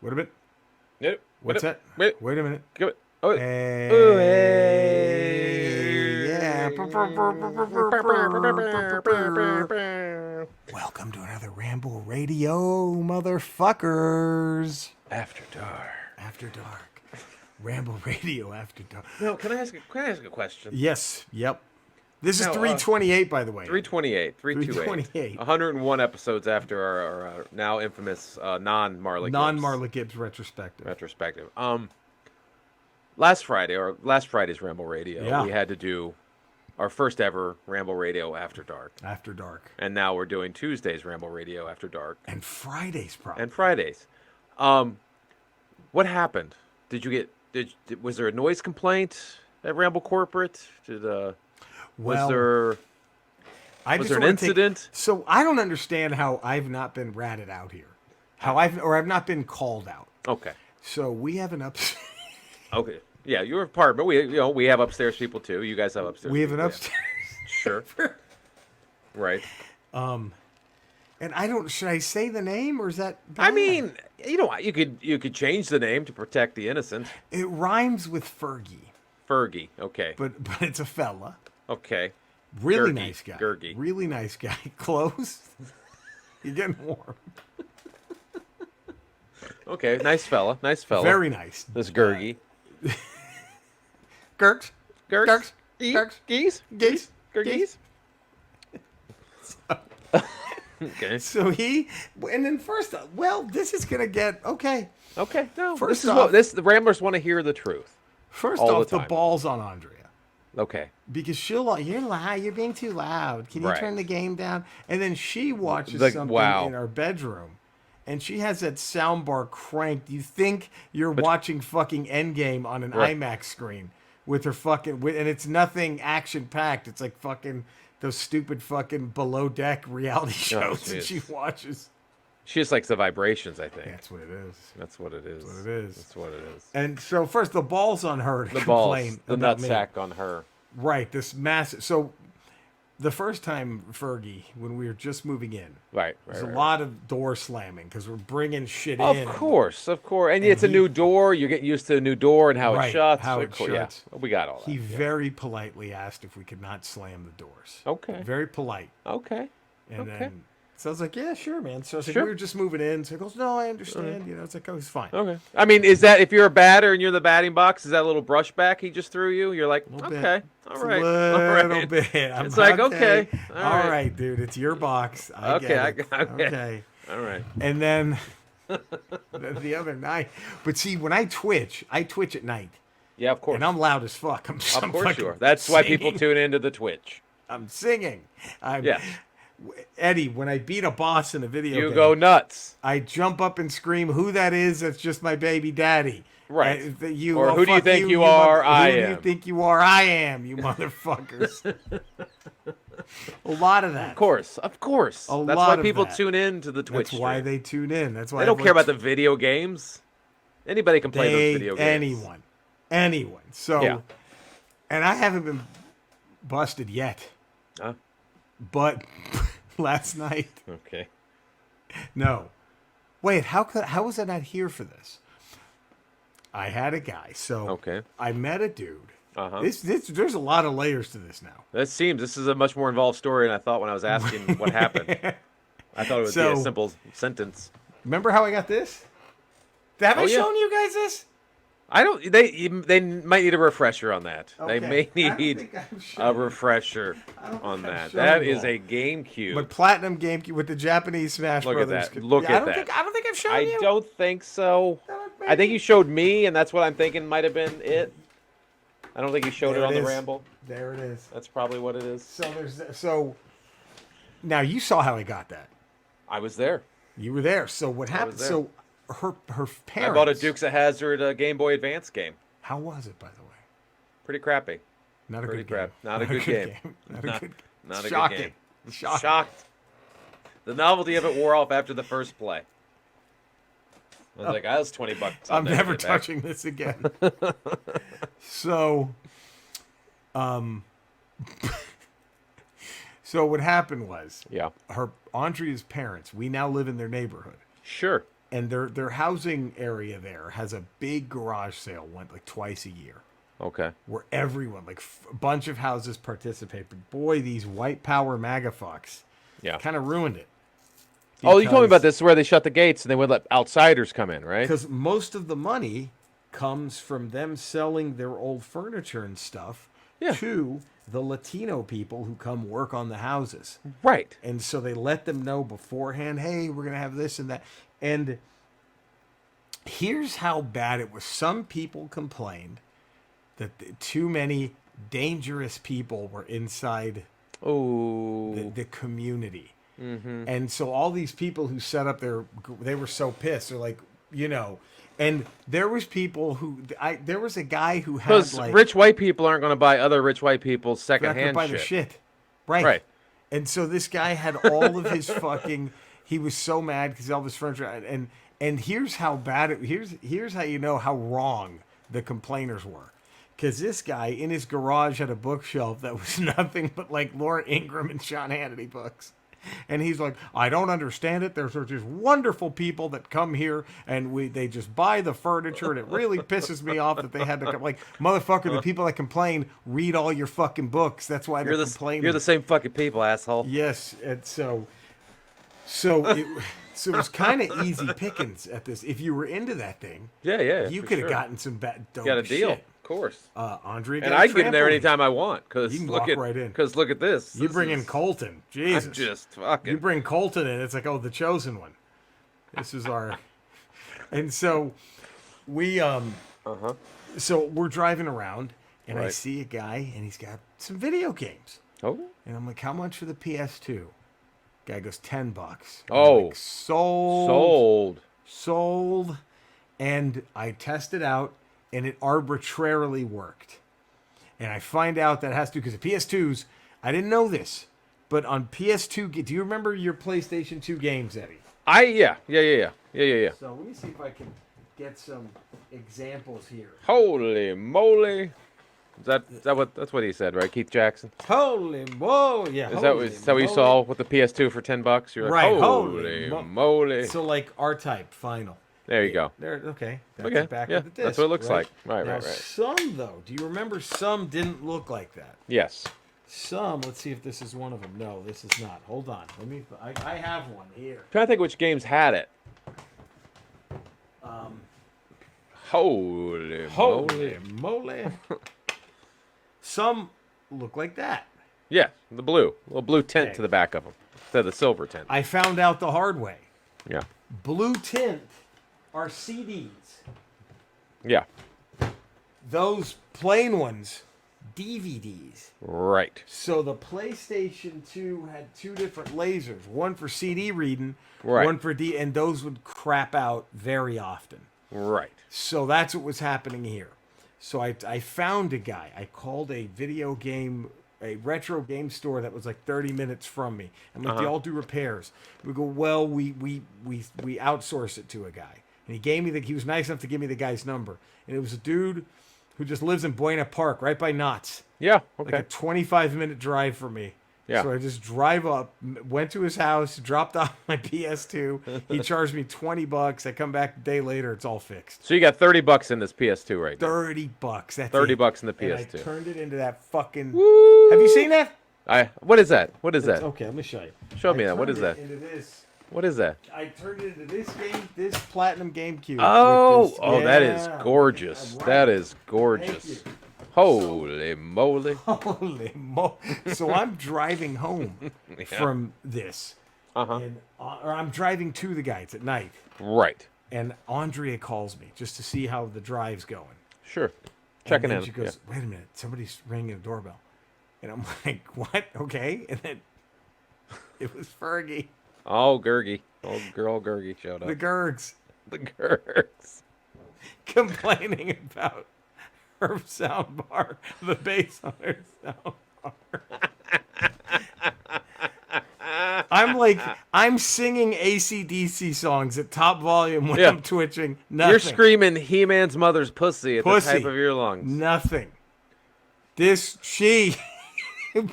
Wait a minute. Yep. What's that? Wait. Wait a minute. Give it. Oh. Hey, yeah. Welcome to another Ramble Radio, motherfuckers. After dark. After dark. Ramble Radio after dark. No, can I ask a question? Yes. Yep. This is Now, 328, by the way. 328, 328. 101 episodes after our now infamous non-Marla Gibbs retrospective. Last Friday's Ramble Radio, we had to do our first ever Ramble Radio After Dark. After dark. And now we're doing Tuesday's Ramble Radio After Dark. And Fridays, probably. And Fridays. What happened? Was there a noise complaint at Ramble Corporate? Was there an incident? So I don't understand how I've not been ratted out here. I've not been called out. Okay. So we have an upstairs. Okay. Yeah, your apartment. We have upstairs people too. You guys have upstairs. We have an people, upstairs. Sure. Right. And should I say the name or is that bad? I mean, you could change the name to protect the innocent. It rhymes with Fergie. Fergie. Okay. But it's a fella. Okay. Really Gergie. nice guy. Gergie. Really nice guy. Close. You're getting warm. Okay. Nice fella. Very nice. This Gergie. Gerks. Geese. Gergies. Okay. So and then first, this is gonna get okay. Okay. No. First the Ramblers want to hear the truth. First all off, the the ball's on Andrea. Okay. Because you're loud. You're being too loud. Can you turn the game down? And then she watches something in our bedroom, and she has that soundbar cranked. You think you're watching fucking Endgame on an IMAX screen with her and it's nothing action packed. It's like fucking those stupid fucking below deck reality shows that she watches. She just likes the vibrations, I think. That's what it is. That's what it is. That's what it is. And so first, the ball's on her to complain. The nutsack on her. Right. This massive. So the first time, Fergie, when we were just moving in, there's a lot of door slamming because we're bringing shit in. Of course. And it's a new door. You get used to a new door and how it shuts. Yeah, we got all that. He very politely asked if we could not slam the doors. Okay. Very polite. Okay. And then, so I was like, yeah, sure, man. So I was like, we were just moving in. So he goes, no, I understand. It's like, oh, it's fine. Okay. I mean, is that, if you're a batter and you're in the batting box, is that a little brush back he just threw you? You're like, okay. All right. A little bit. It's like, okay. All right, dude. It's your box. Okay. All right. And then the other night. But see, when I twitch at night. Yeah, of course. And I'm loud as fuck. Of course you are. That's why people tune into the Twitch. I'm singing. Eddie, when I beat a boss in a video game, you go nuts. I jump up and scream, "Who that is? That's just my baby daddy." Right. Who do you think you are? I am. Who do you think you are? I am. You motherfuckers. A lot of that. Of course. That's why people tune in to the Twitch. That's why they tune in. That's why they don't care about the video games. Anybody can play those video games. Anyone. So, and I haven't been busted yet. Huh? But last night. Okay. No. Wait, how was I not here for this? I had a guy. So I met a dude. Uh-huh. There's a lot of layers to this now. This is a much more involved story than I thought when I was asking what happened. I thought it would be a simple sentence. Remember how I got this? Have I shown you guys this? I don't. They might need a refresher on that. Okay. They may need a refresher on that. That is a GameCube. But platinum GameCube with the Japanese Smash Brothers. Look at that. Look at that. I don't think I've shown you. I don't think so. I think you showed me, and that's what I'm thinking might have been it. I don't think you showed it on the Ramble. There it is. That's probably what it is. So now you saw how I got that. I was there. You were there. So what happened? So her parents. I bought a Dukes of Hazzard Game Boy Advance game. How was it, by the way? Pretty crappy. Not a good game. Not a good game. Not a good game. Not a Shocking. good game. Shocked. The novelty of it wore off after the first play. I was like, that was $20. I'm never touching this again. So what happened was, her Andrea's parents, we now live in their neighborhood. Sure. and their housing area there has a big garage sale, went like twice a year. Okay. Where everyone, like a bunch of houses participate. But boy, these white power MAGA fucks kind of ruined it. Oh, you told me about this where they shut the gates and they would let outsiders come in, right? Because most of the money comes from them selling their old furniture and stuff to the Latino people who come work on the houses. Right. And so they let them know beforehand, hey, we're going to have this and that. And here's how bad it was. Some people complained that too many dangerous people were inside the community. Mm-hmm. And so all these people who set up they were so pissed. They're like, and there was people there was a guy who had because rich white people aren't going to buy other rich white people's secondhand shit. The shit. Right. And so this guy had all of his he was so mad because all of his furniture, and here's how bad here's how you know how wrong the complainers were. Because this guy in his garage had a bookshelf that was nothing but like Laura Ingraham and Sean Hannity books. And he's like, I don't understand it. There's just wonderful people that come here and they just buy the furniture, and it really pisses me off that they had to come. Like, motherfucker, the people that complain read all your fucking books. That's why they're complaining. You're the same fucking people, asshole. Yes, and so it was kind of easy pickings at this. If you were into that thing, you could have gotten some dope got a deal. Shit. Of course. Andre and I can get in there anytime I want. Because look at this. You bring in Colton. Jesus. I'm just fucking. You bring Colton in, it's like, the chosen one. This is our. And so we so we're driving around, and I see a guy, and he's got some video games. Oh. And I'm like, how much for the PS2? Guy goes $10. Oh. Like, sold. And I tested out, and it arbitrarily worked. And I find out that has to, because the PS2s, I didn't know this, but on PS2, do you remember your PlayStation 2 games, Eddie? Yeah. So let me see if I can get some examples here. Holy moly. That's what he said, right? Keith Jackson? Holy whoa, yeah. Is that what you saw with the PS2 for $10? You're like, right, holy moly. So like R-Type final. There you go. Okay. That's the back of the disc. That's what it looks like. Right. Some, though, do you remember some didn't look like that? Yes. Some, let's see if this is one of them. No, this is not. Hold on. I have one here. I'm trying to think which games had it. Holy moly. Some look like that. Yeah, the blue. A little blue tint to the back of them. Instead of the silver tint. I found out the hard way. Yeah. Blue tint are CDs. Yeah. Those plain ones, DVDs. Right. So the PlayStation 2 had two different lasers. One for CD reading, one for and those would crap out very often. Right. So that's what was happening here. So I found a guy. I called a retro game store that was like 30 minutes from me. I'm like, they all do repairs. We go, well, we outsource it to a guy. And he was nice enough to give me the guy's number. And it was a dude who just lives in Buena Park, right by Knott's. Yeah, okay. Like a 25-minute drive for me. Yeah. So I just drive up, went to his house, dropped off my PS2. He charged me $20. I come back a day later, it's all fixed. So you got $30 in this PS2 right now. $30. That's $30 in the PS2. And I turned it into that fucking. Woo! Have you seen that? What is that? What is that? Okay, let me show you. Show me that. What is that? Into this. What is that? I turned it into this platinum GameCube. That is gorgeous. Right. That is gorgeous. Holy moly. So I'm driving home from this. And, or I'm driving to the guys at night. Right. And Andrea calls me just to see how the drive's going. Sure. Checking in. She goes, wait a minute, somebody's ringing the doorbell. And I'm like, what? Okay. And then it was Fergie. Oh, Gergie. Oh, girl Gergie showed up. The Gergs. Complaining about her soundbar, the bass on her soundbar. I'm singing AC/DC songs at top volume when I'm twitching. Nothing. You're screaming He-Man's mother's pussy at the type of your lungs. Nothing. She got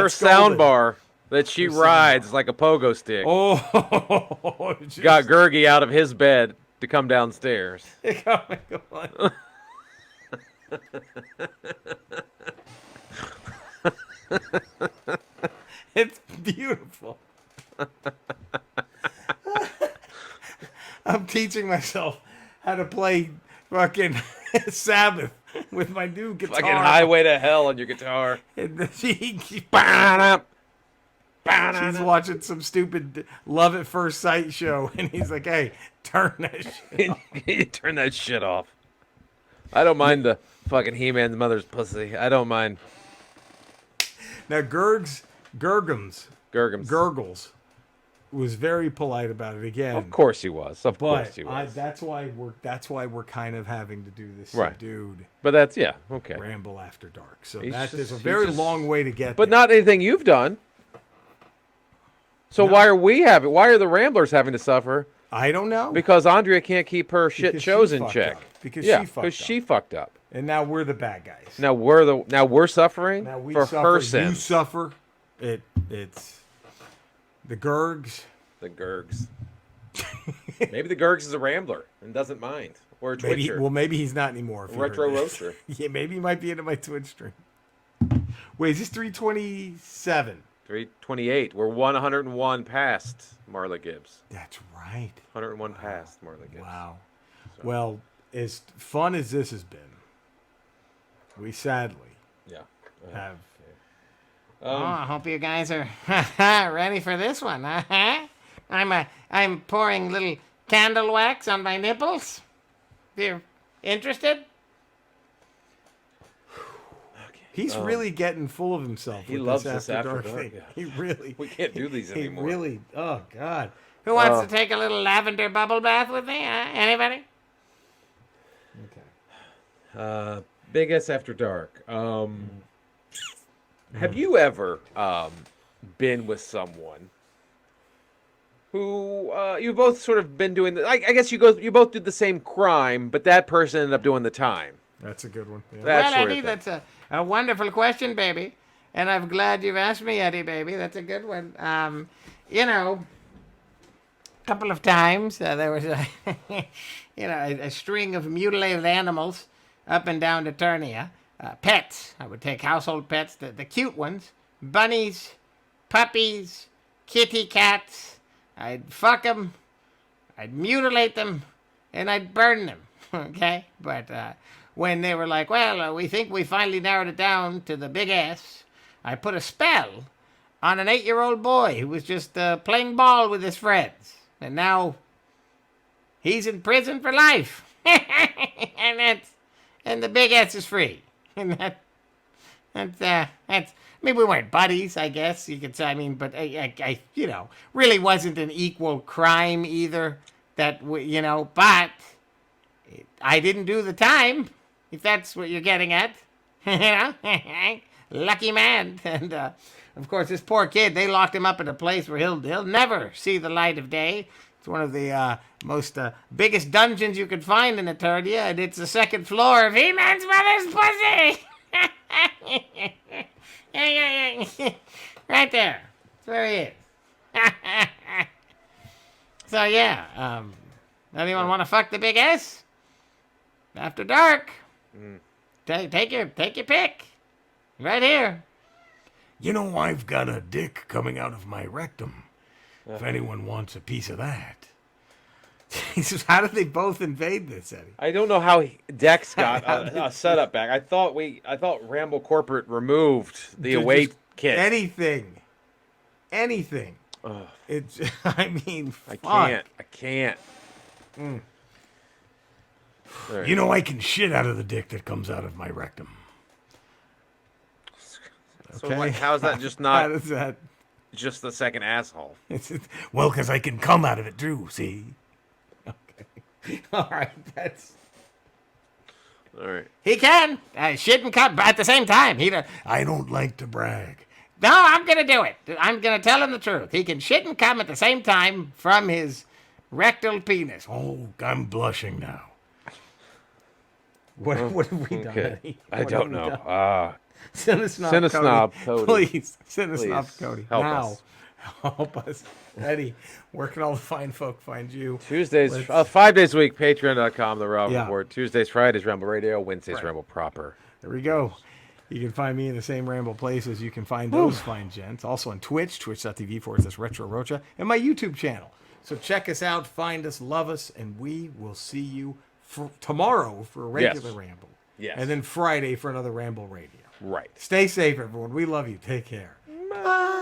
her soundbar that she rides like a pogo stick. Oh, got Fergie out of his bed to come downstairs. It's beautiful. I'm teaching myself how to play fucking Sabbath with my new guitar. Fucking Highway to Hell on your guitar. She's watching some stupid Love at First Sight show, and he's like, "Hey, turn that shit off." Turn that shit off. I don't mind the fucking He-Man's mother's pussy. I don't mind. Now, Gurgles was very polite about it again. Of course he was. Of course he was. That's why we're kind of having to do this subdued. But that's okay. Ramble After Dark. So there's a very long way to get. But there. Not anything you've done. So why are the Ramblers having to suffer? I don't know. Because Andrea can't keep her shit shows in check. Because she fucked up. And now we're the bad guys. Now we're suffering for her sins. You suffer. It's the Gurgs. The Gurgs. Maybe the Gurgs is a Rambler and doesn't mind. Or a Twitcher. Maybe he's not anymore. Retro Roaster. Yeah, maybe he might be into my Twitch stream. Wait, is this 327? 328. We're 101 past Marla Gibbs. That's right. 101 past Marla Gibbs. Wow. So. Well, as fun as this has been, we sadly have. I hope you guys are ready for this one. I'm pouring little candle wax on my nipples. If you're interested. He's really getting full of himself. He loves this After Dark thing. Yeah. He really. We can't do these anymore. He really. Oh God. Who wants to take a little lavender bubble bath with me? Anybody? Okay. Biggest After Dark. Have you ever been with someone who you both sort of been doing? I guess you both did the same crime, but that person ended up doing the time. That's a good one. Yeah. Well, Eddie, that's a wonderful question, baby. And I'm glad you've asked me, Eddie, baby. That's a good one. A couple of times there was a string of mutilated animals up and down Eternia. Pets. I would take household pets, the cute ones. Bunnies, puppies, kitty cats. I'd fuck them. I'd mutilate them. And I'd burn them. Okay? But when they were like, well, we think we finally narrowed it down to the big S, I put a spell on an 8-year-old boy who was just playing ball with his friends. And now he's in prison for life. And the big S is free. And that's maybe we weren't buddies, I guess you could say. I mean, but I really wasn't an equal crime either. But I didn't do the time, if that's what you're getting at. Lucky man. And of course, this poor kid, they locked him up in a place where he'll never see the light of day. It's one of the most biggest dungeons you could find in Eternia, and it's the second floor of He-Man's mother's pussy! Right there. That's where he is. So, anyone want to fuck the big S? After dark. Take your pick. Right here. I've got a dick coming out of my rectum. If anyone wants a piece of that. Jesus, how did they both invade this, Eddie? I don't know how Dex got a setup back. I thought Ramble Corporate removed the away kit. Anything. Ugh. It's. I mean, fuck. I can't. Right. I can shit out of the dick that comes out of my rectum. Okay. So how is that just not? How does that? Just the second asshole. Well, because I can come out of it too, see? Okay. All right, that's... All right. He can. Shit and come at the same time. I don't like to brag. No, I'm going to do it. I'm going to tell him the truth. He can shit and come at the same time from his rectal penis. Oh, I'm blushing now. What have we done, Eddie? I don't know. Cinesnob Cody. Please. Cinesnob Cody. Help us. Eddie, where can all the fine folk find you? Tuesdays, 5 days a week, patreon.com, The Ramble Report. Tuesdays, Fridays, Ramble Radio. Wednesdays, Ramble Proper. There we go. You can find me in the same Ramble places you can find those fine gents. Also on Twitch, twitch.tv/RetroRocha, and my YouTube channel. So check us out, find us, love us, and we will see you tomorrow for a regular Ramble. Yes. And then Friday for another Ramble Radio. Right. Stay safe, everyone. We love you. Take care. Bye.